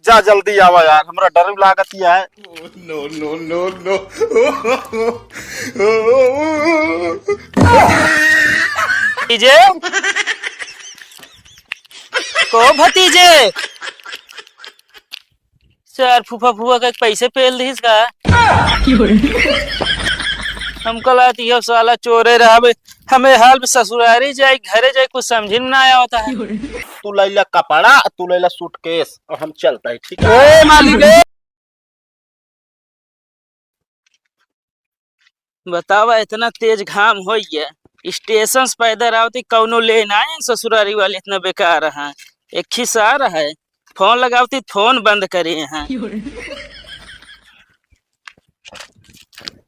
जा जल्दी आवा यार, हमरा डर लागत ही है। No no no no. भतीजे को भतीजे सर फूफा फूफा का पैसे पेल दीस का हम कल आती है साला चोरे रहा हमें हाल में ससुरारी जाए घरे जाए कुछ समझ में ना आया होता है। तू लैला कपड़ा, तू लैला सूटकेस और हम चलता है, ठीक है? ए मालिक बतावा इतना तेज घाम हो गया, स्टेशन से पैदल आवती कौनो लेन आए ससुरारी वाले इतना बेकार है। एक खिसा रहा है, फोन लगावती फोन बंद करे हैं।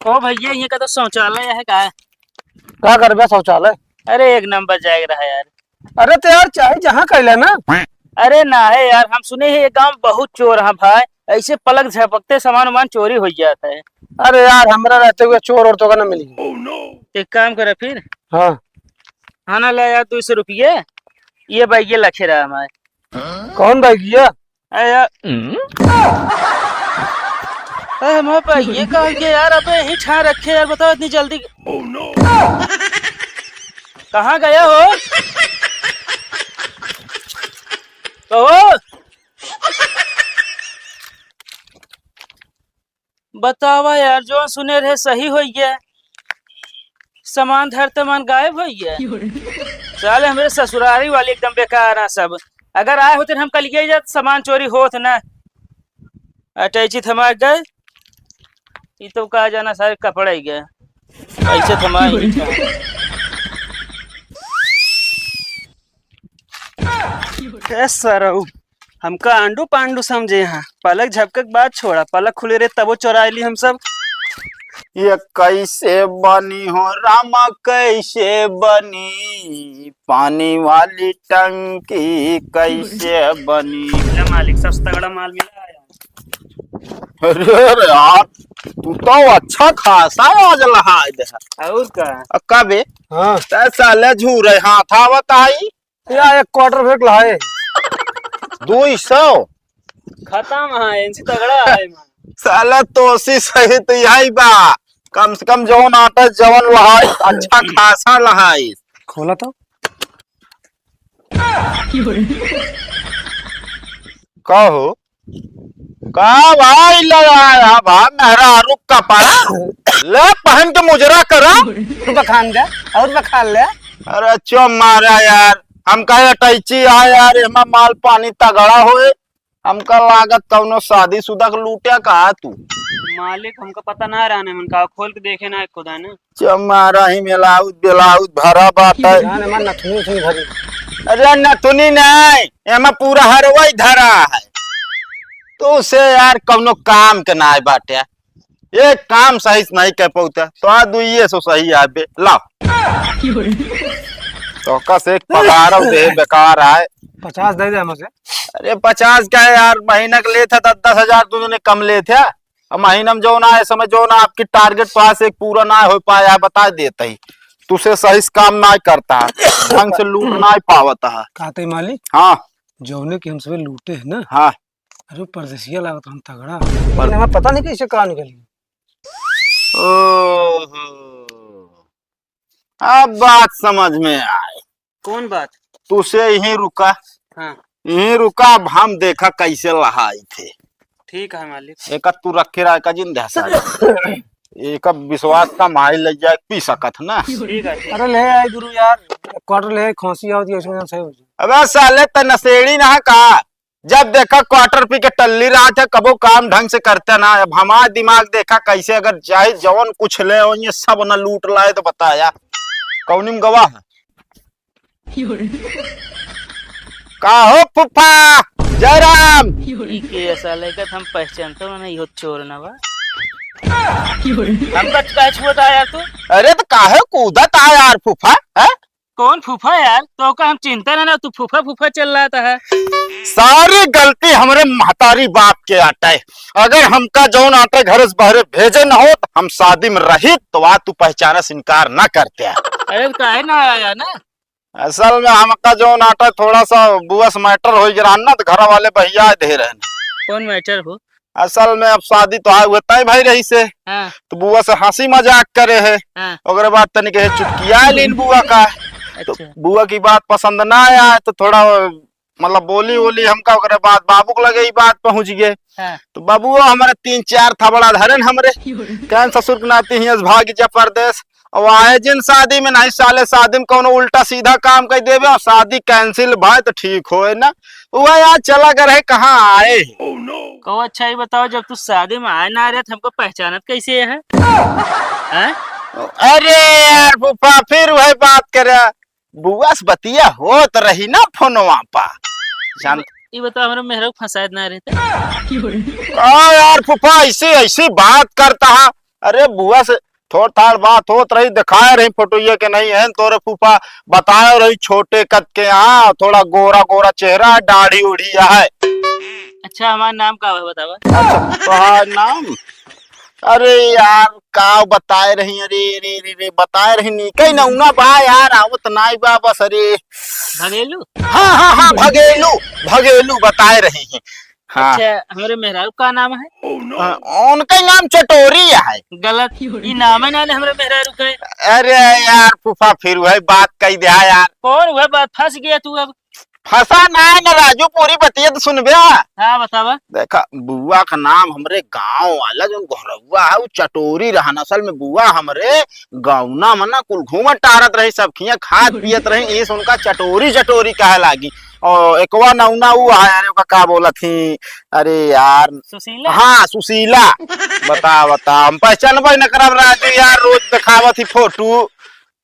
ओ भैया ये का तो शौचालय है का करबे शौचालय? अरे एक नंबर जाएगा रहा यार। अरे तो यार चाहे जहाँ कैले ना। अरे ना है यार, हम सुने हैं ये गांव बहुत चोर है भाई, ऐसे पलक झपकते सामान वामान चोरी हो जाता है। अरे यार हमरा रहते हुए चोर और तो का ना मिली। एक काम करे फिर, हाँ हाँ ना ले यार 200 रुपये, ये बैगे लखे रहा हमारे। कौन भाई किया? हमारे पास ये कहा कि यार अबे यही छा रखे यार, बताओ इतनी जल्दी कहाँ गया हो? कहो बतावा यार, जो सुने रहे सही हो गया, सामान धरते मान गायब हो गया। साले हमारे ससुरारी वाले एकदम बेकार है सब, अगर आए होते हम कल ये जाते सामान चोरी होत ना। अटैची थमा गए, ये तो कहा जाना सारे कपड़े ही गए, ऐसे थमा सरऊ हमका आंडू पांडू समझे यहाँ, पलक झपके बात छोड़ा, पलक खुले रहे तबो चोराई ली हम सब। ये कैसे बनी हो रामा, कैसे बनी पानी वाली टंकी, कैसे बनी? मालिक सब तगड़ा माल मिला है। अरे यार तू तो अच्छा खासा आज लहा और का कबे हाँ साले झूरे हाथ आवत आई यार एक क्वार्टर फेंक लाए 200 खत्म है, इनसे तगड़ा है साला तोसी सहित यही बा, कम से कम जवन आटा जवन लहाई अच्छा खासा लहाई। खोला तो कहो का भाई लगाया भा मेरा रुक का पारा ले पहन के मुजरा करा। तू बखान दे और बखान ले। अरे चो मारा यार, हम कहे अटैची आ यार, एमा माल पानी तगड़ा होए, हमका लागत कौनो शादी शुदा के लूटिया कहा तू। मालिक हमको पता ना रहने मन का, खोल के देखे ना खुदा ने। चो मारा ही मेलाउत बेलाउत भरा बात है। जाने मन नथुनी उथुनी भरी। अरे नथुनी नहीं, एमा पूरा हरवाई धरा है, तो उसे यार कौनो काम के ना बाटे, ये काम सही से नहीं कह पाता तो आ दुइये सो सही आबे लाओ तो कस एक पगार दे बेकार आए। 50 दे दे मुझे। अरे 50 क्या है यार, महीना के ले था 10,000 तुमने कम ले थे, और महीना में जो ना है समय जो ना आपकी टारगेट पास एक पूरा ना हो पाया बता देता ही, तुसे सही से काम ना करता है, ढंग से लूट ना पावता है। कहते मालिक हाँ जौने की हम सब लूटे है ना। हाँ अरे परदेसिया लागत हम तगड़ा, पर हमें पता नहीं कैसे कहाँ निकली। अब बात समझ में आए। कौन बात? तुसे यहीं रुका, हाँ यहीं रुका, अब हम देखा कैसे लहाई थे। ठीक है मालिक। एक तू रखे रहा का जिंदा एक विश्वास का माई लग जाए पी सकत ना। ठीक है। अरे ले आए गुरु यार, क्वार्टर ले खांसी आवती है उसमें सही हो जाए। अबे साले त नशेड़ी ना का, जब देखा क्वार्टर पी के टल्ली रहा था, कबो काम ढंग से करते ना। अब हमारा दिमाग देखा कैसे, अगर चाहे जवन कुछ ले और ये सब न लूट लाए तो बताया कौन में गवाह का हो फुफा जयराम। के साले का हम पहचानते हो नहीं हो, चोर ना बा हमका क्या छुआ यार तू? अरे तो काहे कूदत आ यार फूफा है? कौन फूफा यार? तो का हम चिंता ना, तू फूफा फूफा चल रहा था। सारी गलती हमारे महतारी बाप के आटे, अगर हमका जौन आटे घर से बहरे भेजे न हो तो हम शादी में रही तो आ तू पहचाने से इनकार न करते। अरे काहे ना आया ना, असल में हमका जौन आटा थोड़ा सा बुआस मैटर हो गिरा ना, तो घर वाले भैया दे रहे कौन मैटर हो? असल में अब शादी तो है हुए तय भाई रही से, हाँ तो बुआ से हंसी मजाक करे है। हाँ। ओकरे बाद तनिक है चुटकिया लीन बुआ का, तो अच्छा बुआ की बात पसंद ना आया तो थोड़ा मतलब बोली बोली हमका। ओकरे बाद बाबू के लगे ई बात पहुंच गए, हाँ तो बाबुओ हमारे 3-4 थबड़ा धरन हमरे कहन ससुर के नाते ही भाग जा परदेश। अब आए जिन शादी में नहीं साले शादी में कोनो उल्टा सीधा काम कर देवे और शादी कैंसिल भाई तो ठीक हो ना। वो यार चला कर है कहाँ आए। कहो अच्छा ही बताओ, जब तू शादी में आए ना रहे तो हमको पहचानत कैसे है? हैं? अरे यार फूफा फिर वही बात करे, बुआ से बतिया हो तो रही ना फोनवा पा शांत। ये बताओ हमारे मेहरा को फंसायत ना रहते? यार फूफा ऐसे ऐसी बात करता है। अरे बुआ से थोड़ थाड़ बात होत रही, दिखाए रही फोटो ये के नहीं है तोरे फूफा बताए रही छोटे कद के, हाँ थोड़ा गोरा गोरा चेहरा है, दाढ़ी उड़ी है। अच्छा हमारा नाम का है बतावा? अच्छा तोहार नाम? अरे यार का बताए रही, अरे रे रे रे बताए रही नी कहीं नौना बा यार आवत नाई बा बस। अरे भगेलू? हाँ हाँ हाँ भगेलू भगेलू बताए रही हैं। हाँ अच्छा हमारे मेहरारू का नाम है? उनका नाम चटोरी है। गलत, ये नाम है ना हमारे मेहरारू का। अरे यार फूफा फिर वही बात कही दिया यार। कौन वह बात फंस गया तू अब? फंसा ना है ना राजू, पूरी बतिया तो सुन बे। हाँ बतावा। देखा बुआ का नाम हमरे गांव वाला जो घरवा है वो चटोरी रहा। असल में बुआ हमरे गौना मना कुल घूमत टारत रही, सब खिया खात पियत रही, इस उनका चटोरी चटोरी कहे लागी। और एकवा नौना वो है, अरे ओका का बोला थी, अरे यार सुशीला? हाँ सुशीला। बता हम पहचान न करब राजू यार, रोज दिखावत ही फोटो।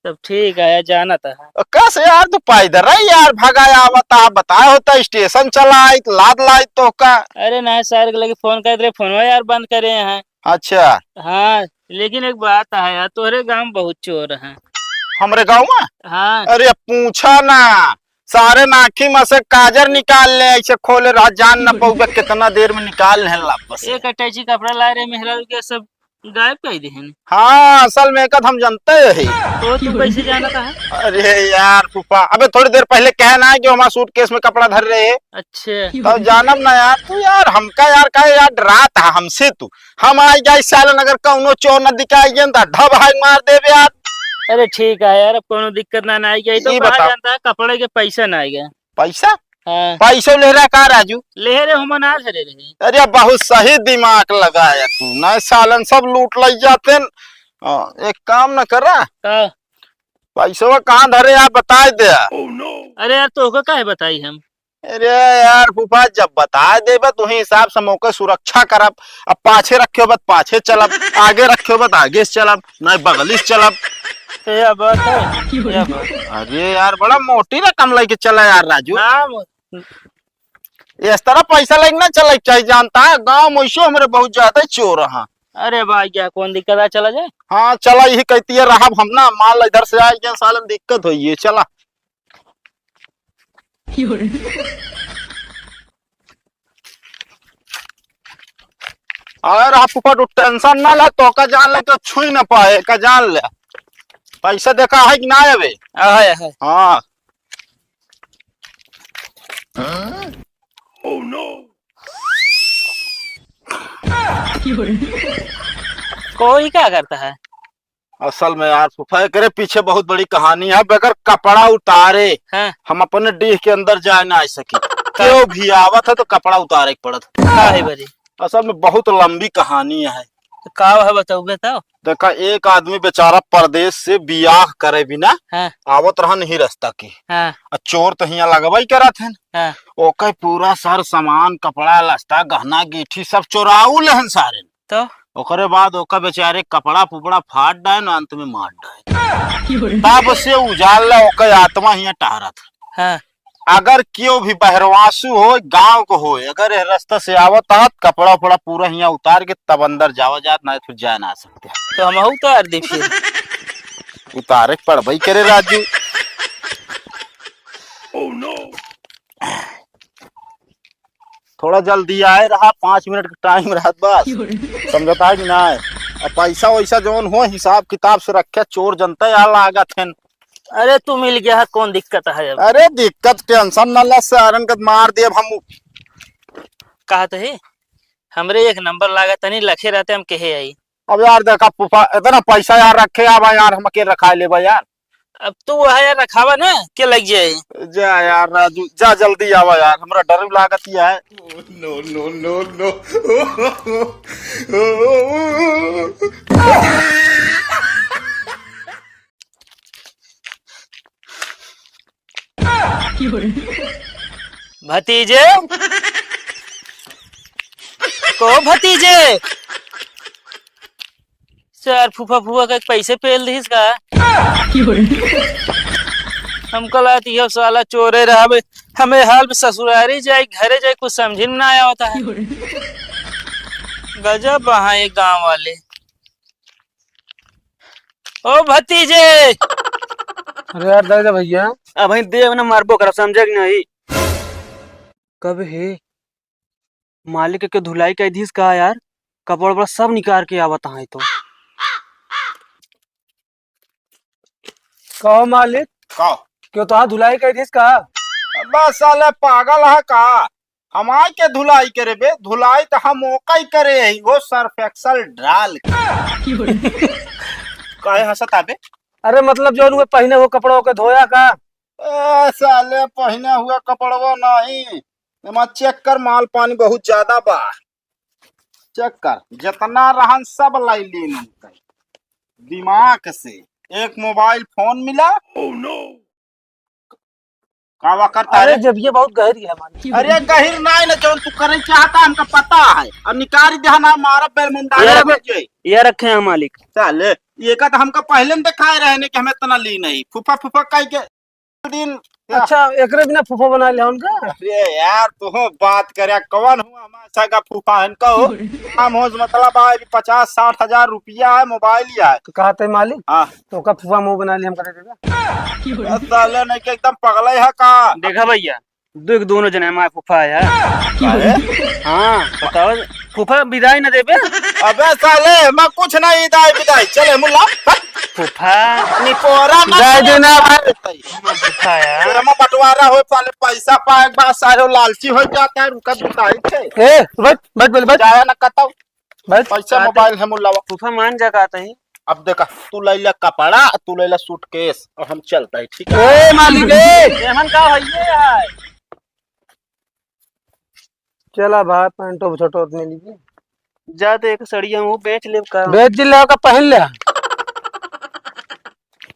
तब ठीक है जाना था। कैसे यार तू पैदल रही यार भगाया बताया होता स्टेशन चला आई लाद लाई तो का। अरे ना सर के लगे फोन कर रहे, फोन यार बंद करे हैं। अच्छा हाँ लेकिन एक बात है यार, तोहरे गांव में बहुत चोर हैं। हमरे गाँव में? हाँ अरे पूछा ना, सारे नाखी में से काजर निकाल ले ऐसे खोले रहा, जान न पाऊगा कितना देर में निकाल ले वापस। एक अटैची कपड़ा ला रहे मेहरा के सब गायब कर दे हैं। हाँ असल में एक हम जानते हैं। तो तू कैसे जाना था? अरे यार फूफा अबे थोड़ी देर पहले कहना है कि हमारा सूटकेस में कपड़ा धर रहे है, अच्छा तो जानब ना यार तू यार हमका यार का यार डरा था हमसे तू। हम आई जाए सालन अगर कौनो चोर न दिखाई गया तो ढब हाई मार देवे यार। अरे ठीक है यार, अब कोनो दिक्कत ना आई गई तो ये कहा बताओ। जानता है कपड़े के पैसा ना आ गया। पैसा? हाँ पैसा ले रहा का राजू? ले रहे हो मना धरे रहे। अरे बहुत सही दिमाग लगाया तू, न सालन सब लूट ले जाते न। एक काम न कर रहा, का? पैसा कहाँ धरे आप बता दे। अरे यार तो का है बताई हम। अरे यार फूफा जब बता देबे तो ही हिसाब से मौके सुरक्षा करब। अब पाछे रखे बत पाछे चलब, आगे रखे बत आगे से चलब, नहीं बगली से चलब। यह बात है, यह बात। अरे यार बड़ा मोटी रकम लेके चला यार राजू। नाम इस तरह पैसा लेके ना चले चाहिए, जानता है गाँव में ऐसे हमारे बहुत ज्यादा चोर हैं। अरे भाई क्या कौन दिक्कत है, चला जाए। हाँ चला यही कहती है रहा हम ना माल इधर से आए सालन दिक्कत हुई है चला। अगर आप ऊपर टेंशन ना ले तो का जान ले तो छुई ना पाए का जान ले। पैसा देखा है कि ना अबे? है हाँ कोई क्या करता है? असल में यार फुफा करे पीछे बहुत बड़ी कहानी है। बगैर कपड़ा उतारे हाँ हम अपने डीह के अंदर जा ना आ सके, क्यों भी आवत है तो कपड़ा उतारे के पड़त। का है बड़ी? असल में बहुत लंबी कहानी है। का है बताओ बताओ। देखा एक आदमी बेचारा परदेश से बियाह करे बिना हाँ आवत रहा नहीं रास्ता की, हाँ और चोर तो यहाँ लगवाई करा थे। हाँ ओके पूरा सर सामान कपड़ा लस्ता गहना गिठी सब चोराऊ लेहन सारे। तो ओकरे बाद ओका बेचारे कपड़ा पुपड़ा फाट डाय न अंत में मार डाय। तब से उजाल ओकर आत्मा यहाँ टहरा था। हाँ अगर क्यों भी बहरवासु हो गांव को हो, अगर ये रास्ता से आवत आत कपड़ा उपड़ा पूरा यहाँ उतार के तब अंदर जावा जात, ना फिर जा ना सकते। तो हम उतार दी फिर। उतारे पड़ भाई करे राजू। थोड़ा जल्दी आए रहा, 5 मिनट का टाइम रहा बस, समझता है कि ना है। और पैसा वैसा जौन हो हिसाब किताब से रखे, चोर जनता यहाँ लागत है। अरे तू मिल गया है, कौन दिक्कत है अब? अरे दिक्कत टेंशन न ले, सारन का मार दिए हम। कहा तो है हमरे एक नंबर लागत तनी लखे रहते हम कहे आई। अब यार देखा फूफा इतना पैसा यार रखे आवा यार हम के रखा ले यार। अब तू वह यार रखावा ना के लग जाए। जा यार राजू जा जल्दी आवा यार हमरा डर लागत ही है। no, no, no, no. भतीजे को भतीजे सर फूफा फूफा का पैसे पेल दीस का हम कल आती है साला चोरे रहा हमें हाल ससुरारी जाए घरे जाए कुछ समझ में ना आया होता है। गजब वहाँ एक गांव वाले। ओ भतीजे अरे यार दे दे भैया। अब भाई देव ना मारबो कर समझे कि नहीं। कब है मालिक के धुलाई का धीस का यार कपड़ वपड़ा सब निकाल के आवत है तो कहो मालिक का क्यों तो धुलाई कर दिस का। बस साले पागल है का हमारे के धुलाई करे बे धुलाई तो हम ओका ही करे ही वो सर्फ एक्सल डाल काहे हंसत आबे। अरे मतलब जो उन्हें पहने वो कपड़ों के धोया का। साले पहने हुए कपड़वा नहीं एमा चेक कर माल पानी बहुत ज्यादा बा। चेक कर जितना रहन सब लाई लीन दिमाग से। एक मोबाइल फोन मिला। oh, no. कावा करता अरे है जब ये बहुत गहरी है मालिक। अरे गहिर नहीं ना जो तू करे चाहता हमका पता है और निकारी देना मारा बेल मुंडा ये रखे हैं मालिक। चल ये का तो हमका पहले में दिखाए रहे ने कि हमें इतना ली नहीं फूफा फूफा कह के दिन। अच्छा एकरे बिना फूफा बना लिया उनका। अरे यार तू बात करे कौन हुआ हमारा का फूफा है कहो हम हो मतलब है 50-60 हजार रुपया है मोबाइल ही है। तो कहा थे मालिक हाँ तो का फूफा मुंह बना लिया हम कर देगा। साले नहीं के एकदम पगला है का। देखा भैया दोनों जने हमारे फूफा है। हाँ बताओ फूफा विदाई न देबे। अबे साले मैं कुछ नहीं विदाई चले मुल्ला फूफा निपोरा जाए देना भाई। फूफा यार हम बंटवारा हो साले पैसा पाए के बाद सारे लालची हो जाता है रुका बिताई छे। ए बैठ बैठ बैठ बैठ जाया न कताऊ बैठ। पैसा मोबाइल है मुल्ला। फूफा मान जा कहते हैं। अब देखा तू लैला कपड़ा तू लैला सूटकेस और हम चलता है ठीक है। ए मालिक एमन का होइए यार। चला भाई पैंटो छोटो उतने लीजिए जाते एक सड़िया मुंह बेच ले का बेच जिले का पहन ले।